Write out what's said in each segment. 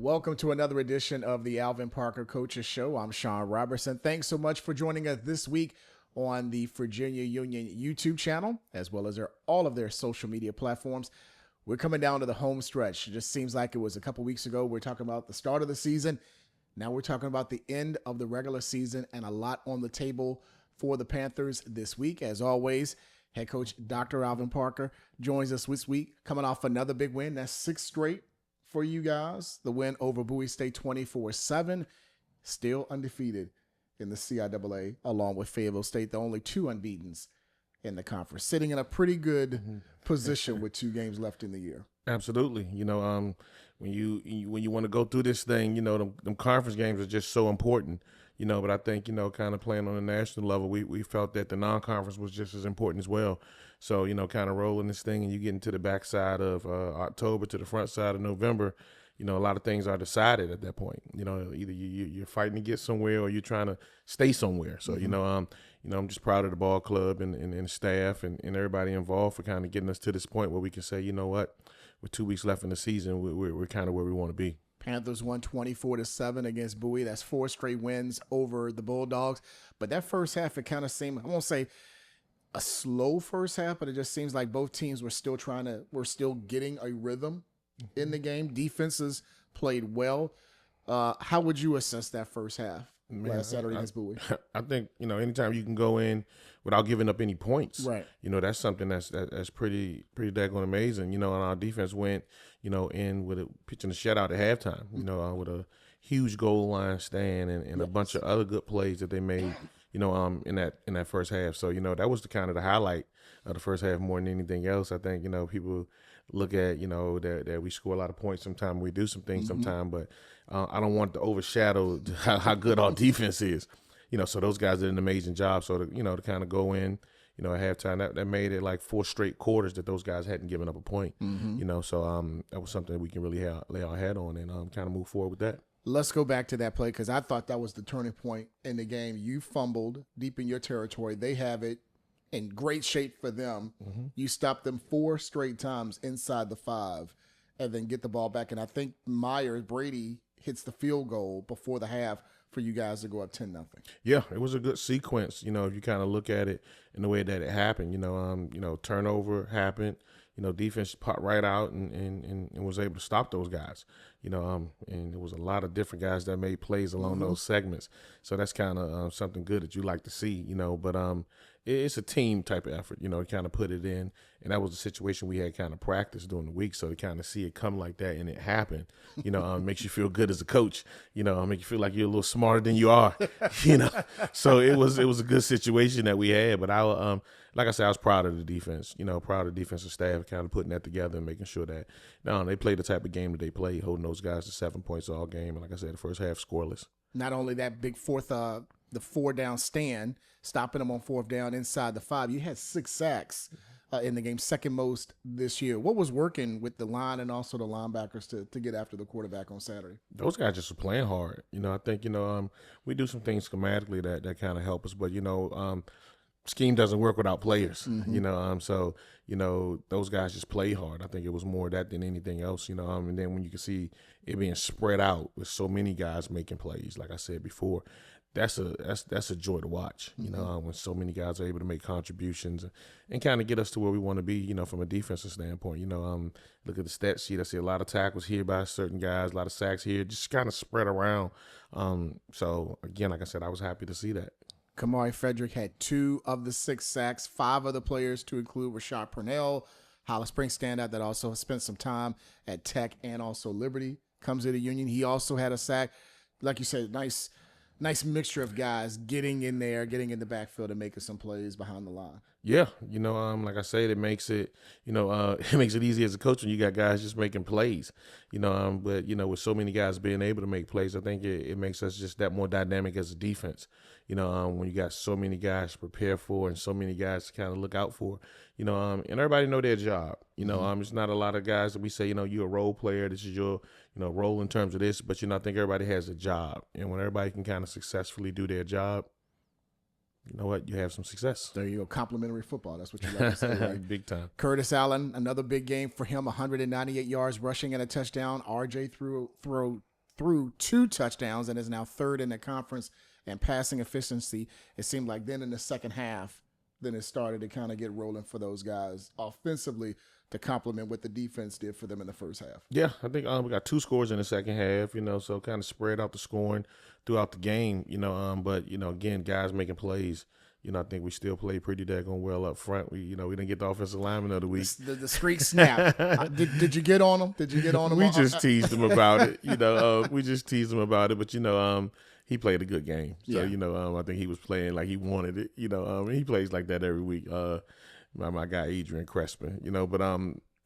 Welcome to another edition of the Alvin Parker Coaches Show. I'm Sean Robertson. Thanks so much for joining us this week on the Virginia Union YouTube channel, as well as all of their social media platforms. We're coming down to the home stretch. It just seems like it was a couple weeks ago. We're talking about the start of the season. Now we're talking about the end of the regular season, and a lot on the table for the Panthers this week. As always, head coach Dr. Alvin Parker joins us this week, coming off another big win. That's 6 straight for you guys. The win over Bowie State 24-7, still undefeated in the CIAA, along with Fayetteville State, the only 2 unbeatens in the conference, sitting in a pretty good position with 2 games left in the year. Absolutely. When you want to go through this thing, them conference games are just so important, but I think, kind of playing on a national level, we felt that the non-conference was just as important as well. So, kind of rolling this thing and you get into the backside of October to the front side of November, a lot of things are decided at that point. Either you're fighting to get somewhere or you're trying to stay somewhere. So, I'm just proud of the ball club and staff and everybody involved for kind of getting us to this point where we can say, you know what, with 2 weeks left in the season, we're kind of where we want to be. Panthers won 24-7 against Bowie. That's 4 straight wins over the Bulldogs. But that first half, it kind of seemed, I won't say a slow first half, but it just seems like both teams were still getting a rhythm in the game. Defenses played well. How would you assess that first half last Saturday against Bowie? I think, anytime you can go in without giving up any points, right? That's something that's pretty daggone amazing. And our defense went, in with pitching a shutout at halftime, with a huge goal line stand and a bunch of other good plays that they made, in that first half. So, that was the highlight of the first half more than anything else. I think, people look at, that we score a lot of points sometimes, we do some things sometimes, but I don't want to overshadow how good our defense is. So those guys did an amazing job. So, to kind of go in, at halftime, that made it like 4 straight quarters that those guys hadn't given up a point. So that was something that we can really lay our head on and kind of move forward with that. Let's go back to that play because I thought that was the turning point in the game. You fumbled deep in your territory. They have it in great shape for them. You stopped them 4 straight times inside the 5 and then get the ball back. And I think Brady hits the field goal before the half for you guys to go up 10-0. Yeah, it was a good sequence, if you kind of look at it in the way that it happened. Turnover happened. Defense popped right out and was able to stop those guys. And there was a lot of different guys that made plays along those segments. So that's kind of something good that you like to see, But it's a team type of effort, to kind of put it in. And that was the situation we had kind of practiced during the week. So to kind of see it come like that and it happened, makes you feel good as a coach, make you feel like you're a little smarter than you are, So it was a good situation that we had. But like I said, I was proud of the defense, proud of the defensive staff kind of putting that together and making sure that they play the type of game that they play, holding those guys to 7 points all game. And like I said, the first half scoreless. Not only that big the 4-down stand, stopping them on 4th down inside the 5. You had 6 sacks in the game, second most this year. What was working with the line and also the linebackers to get after the quarterback on Saturday? Those guys just were playing hard. I think, we do some things schematically that kind of help us, but, scheme doesn't work without players, so, those guys just play hard. I think it was more that than anything else, and then when you can see it being spread out with so many guys making plays, like I said before, that's a joy to watch, when so many guys are able to make contributions and kind of get us to where we want to be, from a defensive standpoint. Look at the stat sheet. I see a lot of tackles here by certain guys, a lot of sacks here, just kind of spread around. So again, like I said, I was happy to see that. Kamari Frederick had 2 of the 6 sacks. 5 other players to include Rashad Purnell, Hollis Springs standout that also spent some time at Tech and also Liberty, comes into Union. He also had a sack. Like you said, nice mixture of guys getting in there, getting in the backfield and making some plays behind the line. Yeah, like I said, it makes it, it makes it easy as a coach when you got guys just making plays, but, with so many guys being able to make plays, I think it makes us just that more dynamic as a defense, when you got so many guys to prepare for and so many guys to kind of look out for, and everybody know their job, it's not a lot of guys that we say, you're a role player, this is your, role in terms of this, but, I think everybody has a job, and when everybody can kind of successfully do their job, you know what, you have some success. There you go. Complimentary football. That's what you like to say, right? Big time. Curtis Allen, another big game for him, 198 yards rushing and a touchdown. RJ threw 2 touchdowns and is now third in the conference and passing efficiency. It seemed like then in the second half, then it started to kind of get rolling for those guys offensively to complement what the defense did for them in the first half. Yeah, I think we got 2 scores in the second half, so kind of spread out the scoring throughout the game, but, again, guys making plays. I think we still played pretty daggone well up front. We didn't get the offensive lineman of the week. The streak snapped. Did you get on him? Did you get on him? We just teased him about it. We just teased him about it. But he played a good game. So I think he was playing like he wanted it. He plays like that every week. My guy Adrian Crespin. But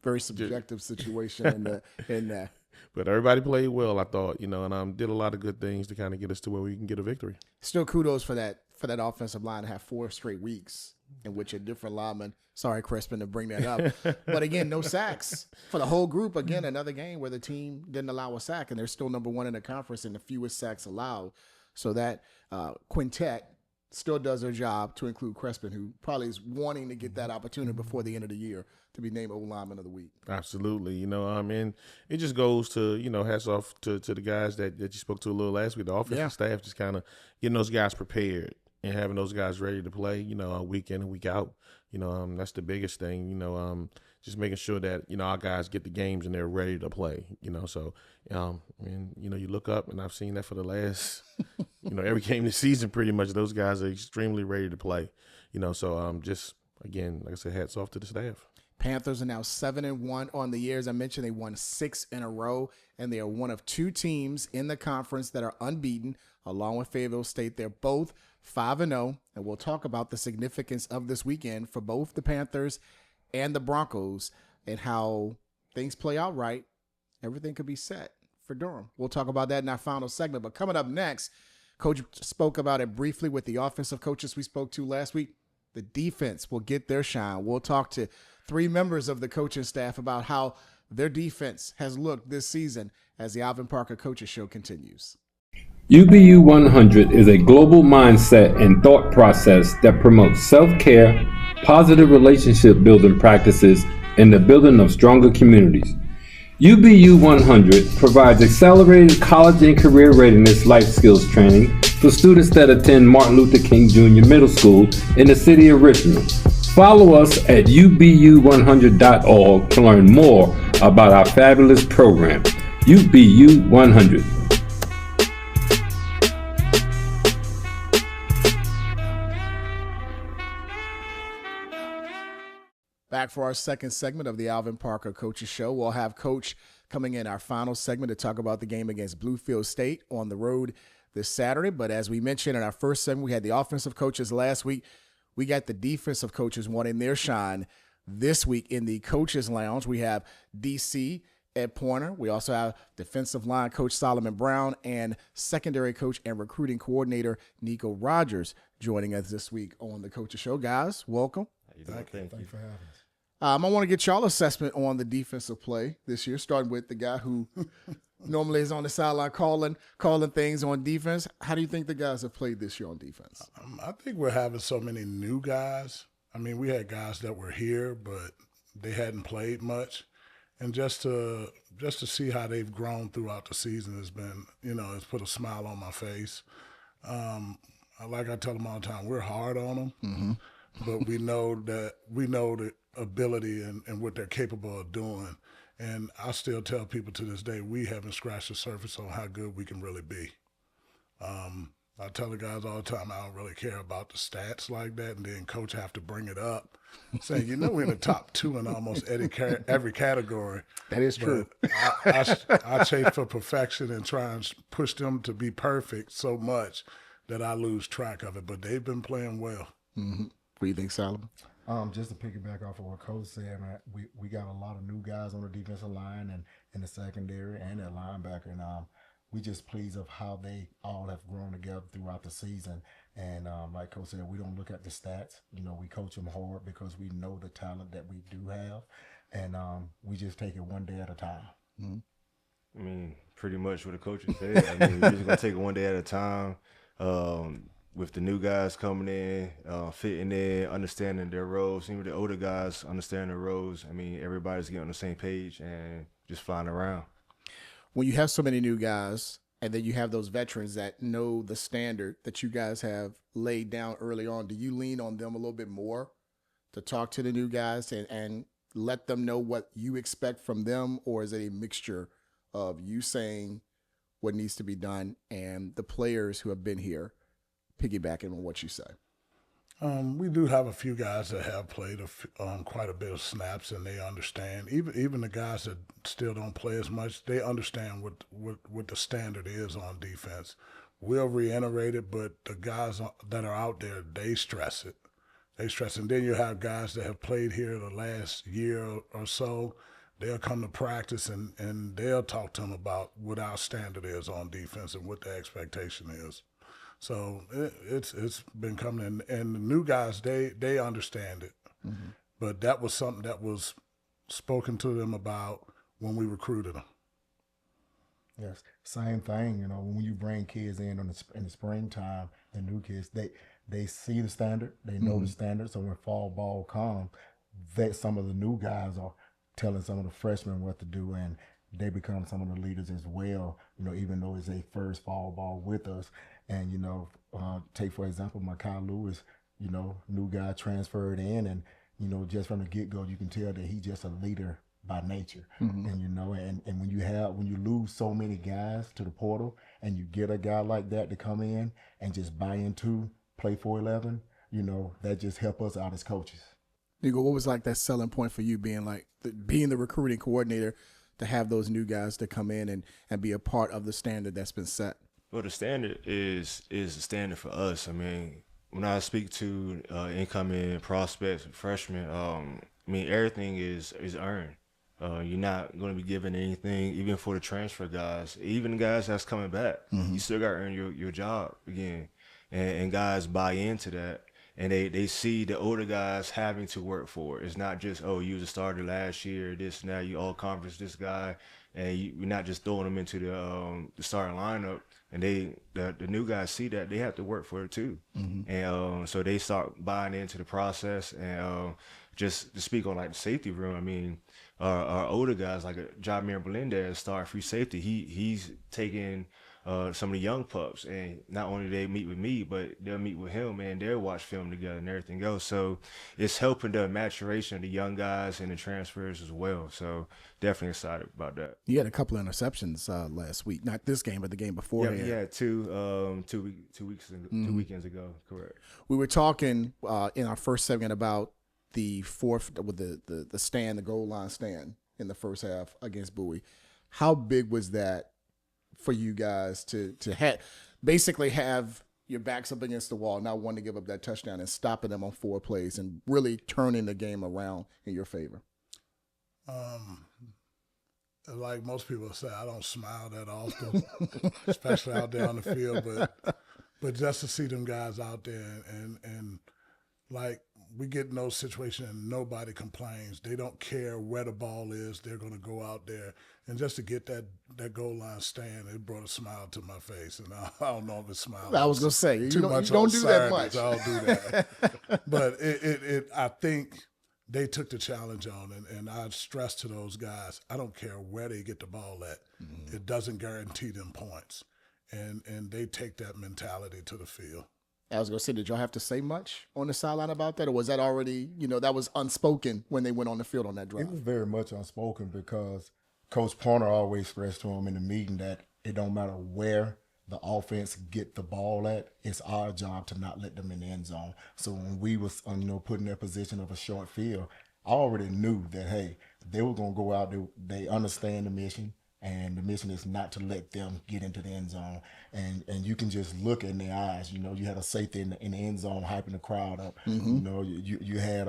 very subjective situation in that. But everybody played well, I thought. And did a lot of good things to kind of get us to where we can get a victory. Still, kudos for that offensive line to have 4 straight weeks in which a different lineman. Sorry, Crispin, to bring that up. But again, no sacks for the whole group. Again, another game where the team didn't allow a sack, and they're still number 1 in the conference in the fewest sacks allowed. So that quintet still does their job, to include Crispin, who probably is wanting to get that opportunity before the end of the year to be named O-Lineman of the Week. Absolutely. And it just goes to, hats off to the guys that you spoke to a little last week, the offensive staff, just kind of getting those guys prepared and having those guys ready to play, week in and week out. That's the biggest thing, just making sure that, our guys get the games and they're ready to play, So, you look up, and I've seen that for the last, every game this season, pretty much those guys are extremely ready to play, So, just, again, like I said, hats off to the staff. Panthers are now 7-1 on the year. As I mentioned, they won 6 in a row, and they are one of 2 teams in the conference that are unbeaten, along with Fayetteville State. They're both 5-0, and we'll talk about the significance of this weekend for both the Panthers and the Broncos and how things play out right. Everything could be set for Durham. We'll talk about that in our final segment. But coming up next, Coach spoke about it briefly with the offensive coaches we spoke to last week. The defense will get their shine. We'll talk to 3 members of the coaching staff about how their defense has looked this season as the Alvin Parker Coaches Show continues. UBU 100 is a global mindset and thought process that promotes self-care, positive relationship building practices, and the building of stronger communities. UBU 100 provides accelerated college and career readiness life skills training for students that attend Martin Luther King Jr. Middle School in the city of Richmond. Follow us at ubu100.org to learn more about our fabulous program. UBU 100. Back for our second segment of the Alvin Parker Coaches Show. We'll have Coach coming in our final segment to talk about the game against Bluefield State on the road this Saturday. But as we mentioned in our first segment, we had the offensive coaches last week. We got the defensive coaches wanting their shine this week in the Coaches Lounge. We have DC Ed Pointer. We also have defensive line coach Solomon Brown and secondary coach and recruiting coordinator Nico Rogers joining us this week on the Coaches Show. Guys, welcome. Thank you for having us. I want to get y'all assessment on the defensive play this year, starting with the guy who normally is on the sideline calling things on defense. How do you think the guys have played this year on defense? I think we're having so many new guys. I mean, we had guys that were here, but they hadn't played much. And just to see how they've grown throughout the season has been, it's put a smile on my face. Like I tell them all the time, we're hard on them, but we know the ability and what they're capable of doing. And I still tell people to this day, we haven't scratched the surface on how good we can really be. I tell the guys all the time, I don't really care about the stats like that, and then coach have to bring it up, saying, we're in the top 2 in almost every category. That is true. I chase for perfection and try and push them to be perfect so much that I lose track of it, but they've been playing well. Mm-hmm. What do you think, Solomon? Just to piggyback off of what Coach said, man, we got a lot of new guys on the defensive line and in the secondary and at linebacker, and we just pleased of how they all have grown together throughout the season. And like Coach said, we don't look at the stats. We coach them hard because we know the talent that we do have, and we just take it one day at a time. Mm-hmm. I mean, pretty much what the coaches said. I mean, we're just gonna take it one day at a time. with the new guys coming in, fitting in, understanding their roles, even the older guys understand their roles. I mean, everybody's getting on the same page and just flying around. When you have so many new guys and then you have those veterans that know the standard that you guys have laid down early on, do you lean on them a little bit more to talk to the new guys and let them know what you expect from them? Or is it a mixture of you saying what needs to be done and the players who have been here piggybacking on what you say? We do have a few guys that have played quite a bit of snaps, and they understand. Even the guys that still don't play as much, they understand what the standard is on defense. We'll reiterate it, but the guys that are out there, they stress it. They stress it. And then you have guys that have played here the last year or so. They'll come to practice and they'll talk to them about what our standard is on defense and what the expectation is. So it's been coming in, and the new guys, they understand it. Mm-hmm. But that was something that was spoken to them about when we recruited them. Yes, same thing. You know, when you bring kids in in the springtime, the new kids, they see the standard, they know the standard. So when fall ball comes, that some of the new guys are telling some of the freshmen what to do, and they become some of the leaders as well. You know, even though it's a first fall ball with us. And, you know, take, for example, Mykhi Lewis, you know, new guy transferred in. And, you know, just from the get-go, you can tell that he's just a leader by nature. Mm-hmm. And, you know, and when you lose so many guys to the portal and you get a guy like that to come in and just buy into play for 11, you know, that just help us out as coaches. Nico, what was like that selling point for you being the recruiting coordinator to have those new guys to come in and be a part of the standard that's been set? Well, the standard is the standard for us. I mean, when I speak to incoming prospects and freshmen, I mean, everything is earned. You're not going to be given anything, even for the transfer guys, even the guys that's coming back. Mm-hmm. You still got to earn your job again. And guys buy into that. And they see the older guys having to work for it. It's not just, oh, you was a starter last year, this and that, you all conference this guy, and you're not just throwing them into the starting lineup. And the new guys see that they have to work for it too. Mm-hmm. And so they start buying into the process. And just to speak on like the safety room, I mean, our older guys like Jameer Melendez, star free safety, he's taking some of the young pups, and not only they meet with me, but they'll meet with him and they'll watch film together and everything else. So it's helping the maturation of the young guys and the transfers as well. So definitely excited about that. You had a couple of interceptions last week, not this game, but the game before. Yeah, two weekends ago. Correct. We were talking in our first segment about the fourth with the goal line stand in the first half against Bowie. How big was that for you guys to basically have your backs up against the wall, not wanting to give up that touchdown and stopping them on 4 plays and really turning the game around in your favor? Like most people say, I don't smile that often, especially out there on the field. But just to see them guys out there and like we get in those situations and nobody complains. They don't care where the ball is. They're going to go out there. And just to get that goal line stand, it brought a smile to my face. And I don't know if it's smiling. I was going to say, you don't do Saturdays, that much. I don't do that. But I think they took the challenge on, and I stress to those guys, I don't care where they get the ball at. Mm-hmm. It doesn't guarantee them points. And they take that mentality to the field. I was going to say, did y'all have to say much on the sideline about that? Or was that already, that was unspoken when they went on the field on that drive? It was very much unspoken because Coach Pointer always stressed to him in the meeting that it don't matter where the offense get the ball at, it's our job to not let them in the end zone. So when we was, put in their position of a short field, I already knew that, hey, they were going to go out there, they understand the mission. And the mission is not to let them get into the end zone. And you can just look in their eyes. You had a safety in the end zone hyping the crowd up. Mm-hmm. You had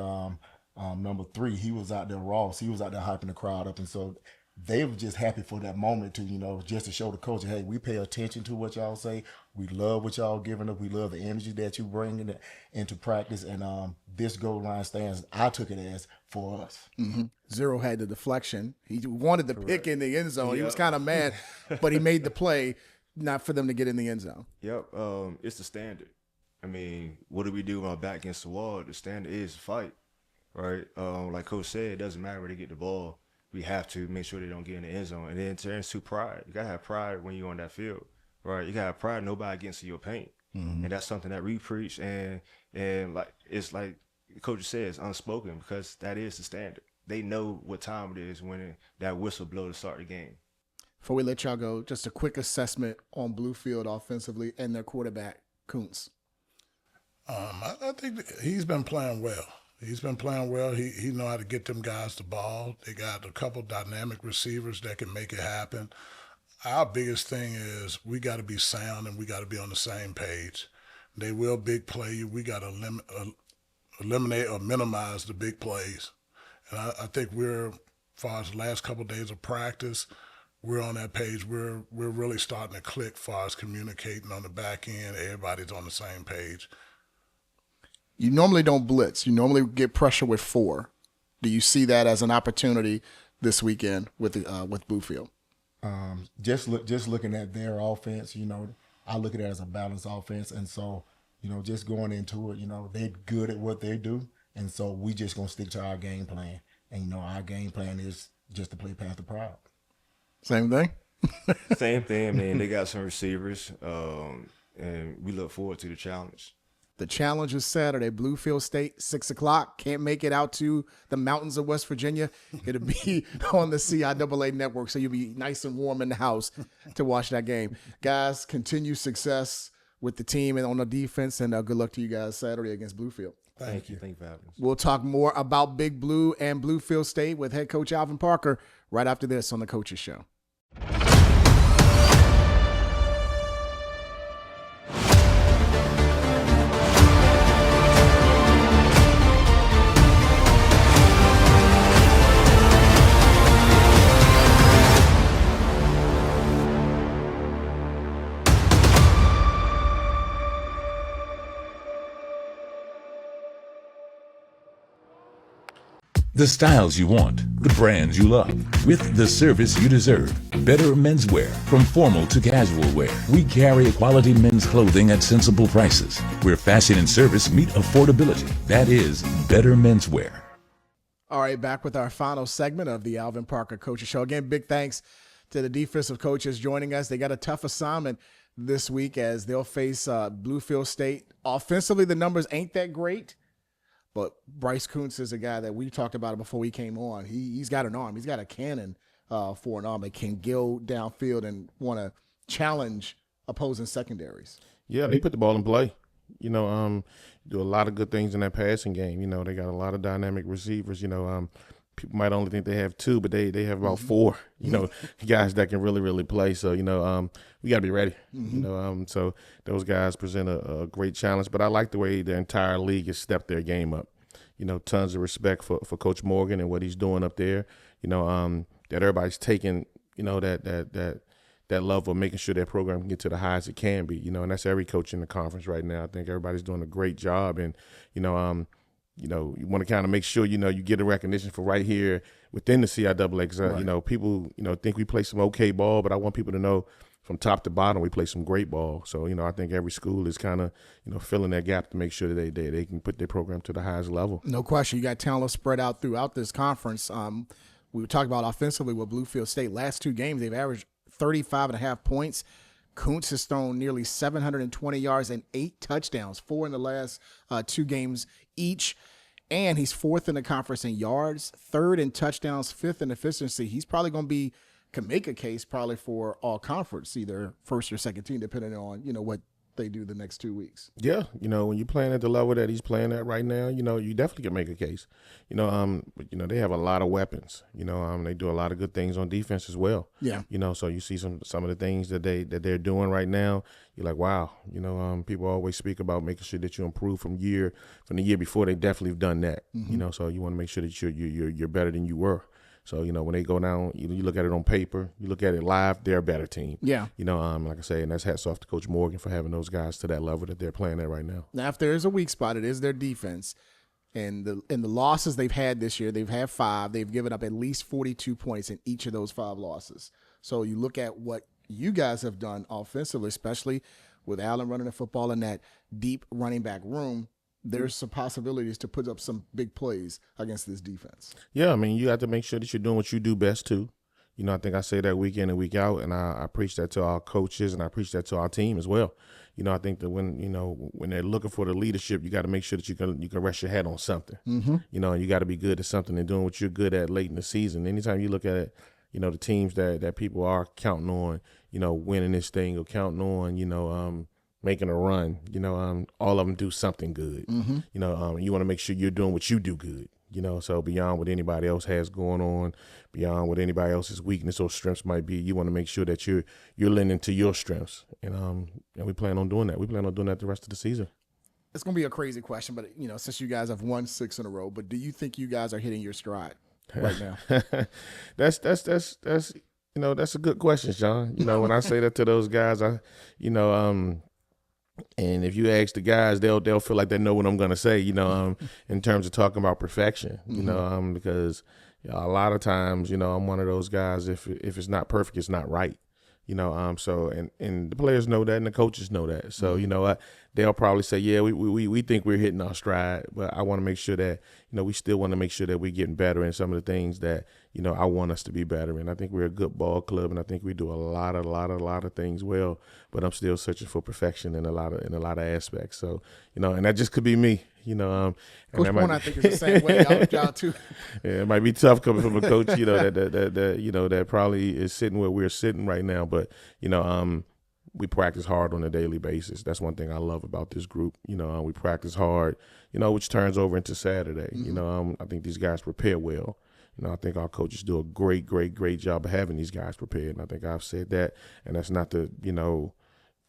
number 3. He was out there, Ross. He was out there hyping the crowd up. And so they were just happy for that moment to, just to show the coach, hey, we pay attention to what y'all say. We love what y'all giving us. We love the energy that you bring into practice. And this goal line stands, I took it as for us. Mm-hmm. Zero had the deflection. He wanted the pick in the end zone. Yep. He was kind of mad, but he made the play not for them to get in the end zone. Yep. It's the standard. I mean, what do we do when our back against the wall? The standard is fight, right? Like Coach said, it doesn't matter where they get the ball. We have to make sure they don't get in the end zone. And then it turns to pride. You got to have pride when you're on that field, right? You got to have pride nobody gets in your paint. And that's something that we preach. And like it's like Coach said, it's unspoken because that is the standard. They know what time it is when that whistle blow to start the game. Before we let y'all go, just a quick assessment on Bluefield offensively and their quarterback, Kuntz. I think he's been playing well. He's been playing well. He know how to get them guys the ball. They got a couple dynamic receivers that can make it happen. Our biggest thing is we got to be sound and we got to be on the same page. They will big play you. We got to eliminate or minimize the big plays. And I think we're, as far as the last couple of days of practice, we're on that page. We're really starting to click as far as communicating on the back end. Everybody's on the same page. You normally don't blitz. You normally get pressure with 4. Do you see that as an opportunity this weekend with Bluefield? Just looking at their offense, I look at it as a balanced offense, and so just going into it, they're good at what they do, and so we just gonna stick to our game plan, and our game plan is just to play past the proud. Same thing. Same thing. I mean, they got some receivers, and we look forward to the challenge. The challenge is Saturday, Bluefield State, 6 o'clock. Can't make it out to the mountains of West Virginia. It'll be on the CIAA network, so you'll be nice and warm in the house to watch that game. Guys, continue success with the team and on the defense, and good luck to you guys Saturday against Bluefield. Thank you. Thank you for having us. We'll talk more about Big Blue and Bluefield State with head coach Alvin Parker right after this on the Coaches Show. The styles you want, the brands you love, with the service you deserve. Better Menswear. From formal to casual wear, we carry quality men's clothing at sensible prices, where fashion and service meet affordability. That is Better Menswear. All right, back with our final segment of the Alvin Parker Coaches Show. Again, big thanks to the defensive coaches joining us. They got a tough assignment this week as they'll face Bluefield State. Offensively, the numbers ain't that great. But Bryce Kuntz is a guy that we talked about before he came on. He's got an arm. He's got a cannon for an arm that can go downfield and want to challenge opposing secondaries. Yeah, they put the ball in play. Do a lot of good things in that passing game. They got a lot of dynamic receivers. People might only think they have 2, but they have about 4, guys that can really, really play. So, we got to be ready. So those guys present a great challenge. But I like the way the entire league has stepped their game up. Tons of respect for Coach Morgan and what he's doing up there. That everybody's taking, that love of making sure their program can get to the highest it can be. And that's every coach in the conference right now. I think everybody's doing a great job. And, you want to kind of make sure, you get a recognition for right here within the CIAA because, Right. People, think we play some okay ball, but I want people to know from top to bottom we play some great ball. So, I think every school is kind of, filling that gap to make sure that they can put their program to the highest level. No question. You got talent spread out throughout this conference. We were talking about offensively with Bluefield State. Last 2 games, they've averaged 35.5 points. Kuntz has thrown nearly 720 yards and 8 touchdowns, 4 in the last 2 games each. And he's 4th in the conference in yards, 3rd in touchdowns, 5th in efficiency. He's probably going to can make a case probably for all conference, either first or second team, depending on, what they do the next 2 weeks. Yeah, when you're playing at the level that he's playing at right now, you definitely can make a case. But they have a lot of weapons. They do a lot of good things on defense as well. Yeah. So you see some of the things that they're doing right now. You're like, wow. People always speak about making sure that you improve from the year before. They definitely have done that. So you want to make sure that you're better than you were. So, when they go down, you look at it on paper, you look at it live, they're a better team. Yeah. Like I say, and that's hats off to Coach Morgan for having those guys to that level that they're playing at right now. Now, if there is a weak spot, it is their defense. And the losses they've had this year, they've had 5. They've given up at least 42 points in each of those 5 losses. So you look at what you guys have done offensively, especially with Allen running the football in that deep running back room, there's some possibilities to put up some big plays against this defense. Yeah, I mean, you have to make sure that you're doing what you do best too. You know, I think I say that week in and week out, and I preach that to our coaches and I preach that to our team as well. You know, I think that when they're looking for the leadership, you got to make sure that you can rest your head on something. Mm-hmm. You know, and you got to be good at something and doing what you're good at late in the season. Anytime you look at it, you know, the teams that people are counting on, you know, winning this thing or counting on, you know, making a run, you know, all of them do something good. Mm-hmm. You know, you want to make sure you're doing what you do good. You know, so beyond what anybody else has going on, beyond what anybody else's weakness or strengths might be, you want to make sure that you're lending to your strengths, and we plan on doing that. We plan on doing that the rest of the season. It's going to be a crazy question, but, you know, since you guys have won 6 in a row, but do you think you guys are hitting your stride right now? That's you know, that's a good question, Sean. You know, when I say that to those guys, and if you ask the guys, they'll feel like they know what I'm gonna say. You know, in terms of talking about perfection. You know, because a lot of times, you know, I'm one of those guys. If it's not perfect, it's not right. You know, so and the players know that, and the coaches know that. So you know what, they'll probably say, yeah, we think we're hitting our stride, but I want to make sure that, you know, we still want to make sure that we're getting better in some of the things that, you know, I want us to be better in. I think we're a good ball club, and I think we do a lot of things well, but I'm still searching for perfection in a lot of aspects. So, you know, and that just could be me. You know, Coach Bourne, I think, is the same way. Y'all too. Yeah, it might be tough coming from a coach, you know, that you know, that probably is sitting where we're sitting right now. But, you know, we practice hard on a daily basis. That's one thing I love about this group. You know, we practice hard, you know, which turns over into Saturday. You know, I think these guys prepare well. You know, I think our coaches do a great job of having these guys prepared. And I think I've said that, and that's not to, you know,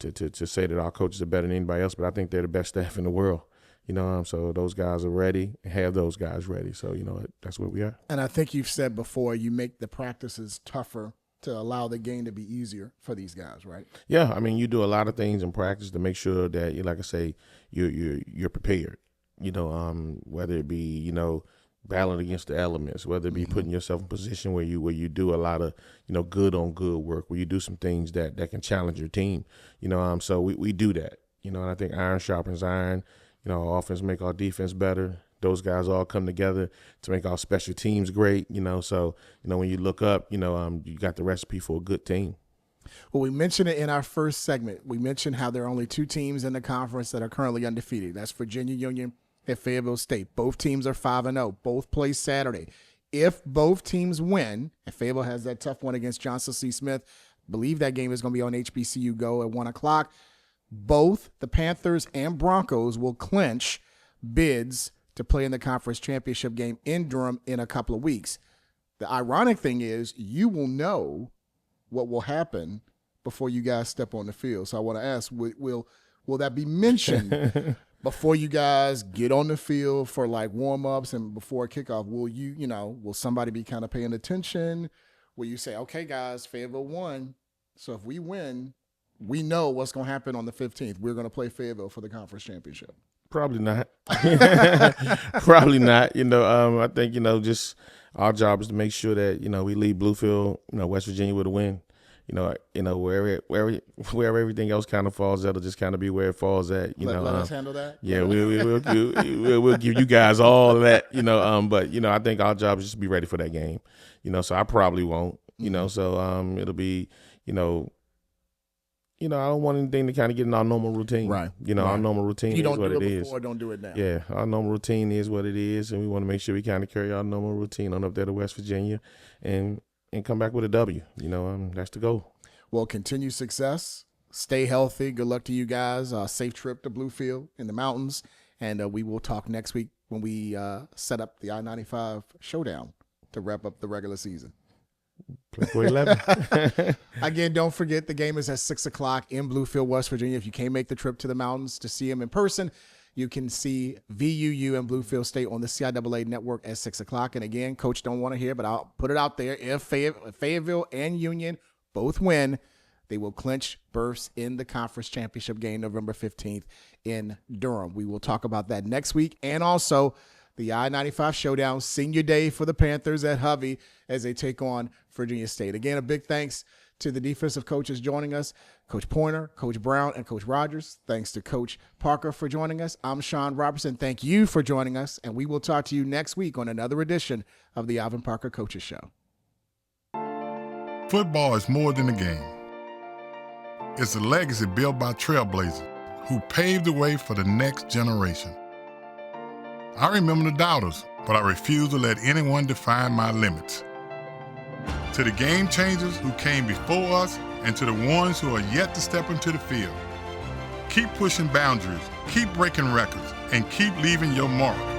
to say that our coaches are better than anybody else, but I think they're the best staff in the world. You know, so those guys are ready, have those guys ready. So, you know, that's where we are. And I think you've said before, you make the practices tougher to allow the game to be easier for these guys, right? Yeah, I mean, you do a lot of things in practice to make sure that, like I say, you're prepared. You know, whether it be, you know, battling against the elements, whether it be putting yourself in a position where you do a lot of, you know, good on good work, where you do some things that can challenge your team. You know, so we do that. You know, and I think iron sharpens iron. You know, our offense make our defense better. Those guys all come together to make our special teams great, you know. So, you know, when you look up, you know, you got the recipe for a good team. Well, we mentioned it in our first segment. We mentioned how there are only 2 teams in the conference that are currently undefeated. That's Virginia Union and Fayetteville State. Both teams are 5-0. Both play Saturday. If both teams win, and Fayetteville has that tough one against Johnson C. Smith, I believe that game is going to be on HBCU Go at 1 o'clock. Both the Panthers and Broncos will clinch bids to play in the conference championship game in Durham in a couple of weeks. The ironic thing is you will know what will happen before you guys step on the field. So I want to ask, will that be mentioned before you guys get on the field for like warm-ups and before kickoff? Will somebody be kind of paying attention? Will you say, okay, guys, Fayetteville won, so if we win, we know what's going to happen on the 15th. We're going to play Fayetteville for the conference championship. Probably not. Probably not. You know, I think, you know, just our job is to make sure that, you know, we leave Bluefield, you know, West Virginia with a win. You know, where everything else kind of falls, that'll just kind of be where it falls at. Let us handle that. Yeah, we'll give you guys all of that. You know, but you know, I think our job is just to be ready for that game. You know, so I probably won't. You know, so it'll be, you know, I don't want anything to kind of get in our normal routine. Right. You know, our normal routine is what it is. Don't do it now. Yeah, our normal routine is what it is, and we want to make sure we kind of carry our normal routine on up there to West Virginia and come back with a W. You know, that's the goal. Well, continue success. Stay healthy. Good luck to you guys. Safe trip to Bluefield in the mountains, and we will talk next week when we set up the I-95 showdown to wrap up the regular season. Play for 11. Again, don't forget the game is at 6 o'clock in Bluefield, West Virginia. If you can't make the trip to the mountains to see them in person, you can see VUU and Bluefield State on the CIAA network at 6 o'clock. And again, Coach don't want to hear, but I'll put it out there. If Fayetteville and Union both win, they will clinch berths in the conference championship game November 15th in Durham. We will talk about that next week. And also the I-95 showdown, senior day for the Panthers at Hovey as they take on Virginia State. Again, a big thanks to the defensive coaches joining us, Coach Pointer, Coach Brown, and Coach Rogers. Thanks to Coach Parker for joining us. I'm Sean Robertson. Thank you for joining us, and we will talk to you next week on another edition of the Alvin Parker Coaches Show. Football is more than a game. It's a legacy built by trailblazers who paved the way for the next generation. I remember the doubters, but I refuse to let anyone define my limits. To the game changers who came before us and to the ones who are yet to step into the field, keep pushing boundaries, keep breaking records, and keep leaving your mark.